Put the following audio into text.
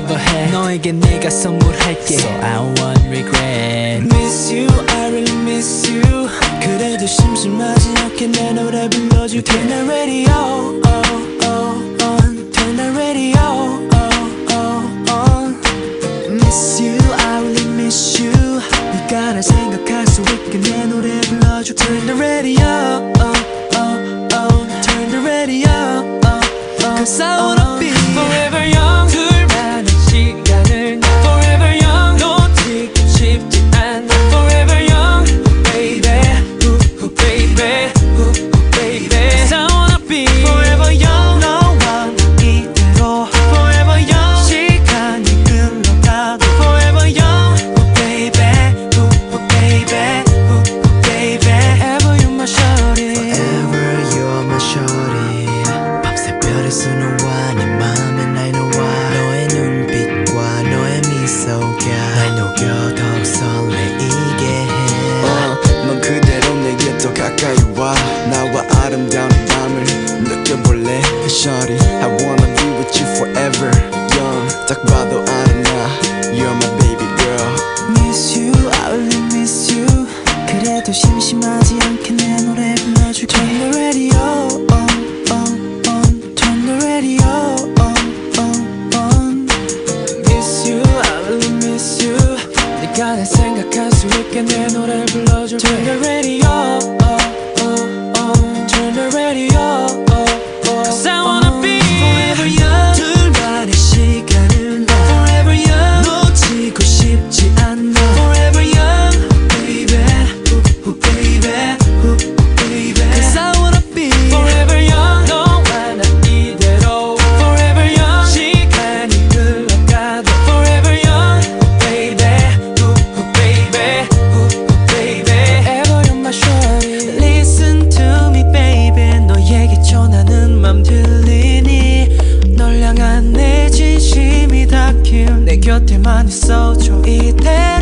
forever 해 너에게 내가 선물할게 So I won't regret Miss you, I really miss you 그래도 심심하지 않게 내 노래 불러줄게 Turn the radio on Turn the radio on Miss you, I really miss you 네가 날 생각할 수 있게 내 노래 불러줄게 Turn the radio Turn the radio Cause I wanna be forever young 둘만의 시간을 forever young 놓치고 싶지 않아 forever young baby ooh, baby ooh, baby Cause I wanna be forever young 너와 나 이대로 forever young 시간이 흘러가도 forever young ooh, baby ooh, baby ooh, baby Forever you're my shorty Forever you're my shorty 밤새 별의 수놓아 네 맘에 날 놓아 너의 눈빛과 너의 미소가 날 녹여 더욱 설레이게 해 넌 그대로 내게 더 가까이 와 나와 아름다운 이 밤을 느껴볼래 Shawty I wanna be with you forever young 딱 봐도 아는 나 You're my baby girl Miss you, I really miss you 그래도 심심하지 않게 내 노래 불러줄게 Turn the radio on Turn the radio on Miss you, I really miss you 네가 날 생각할 수 있게 내 노래 불러줄게 Turn the radio on Turn the radio Cause I wanna be forever young 둘만의 시간을 나 forever young 놓치고 싶지 않아 forever young baby ooh, baby ooh, baby Cause I wanna be forever young 너와 나 이대로 forever young 시간이 흘러가도 forever young baby ooh, baby ooh, baby Forever you're my shorty Listen to me baby 너에게 전하는 맘 들리니 널 향한 내 진심이 닿길 내 곁에만 있어줘 이대로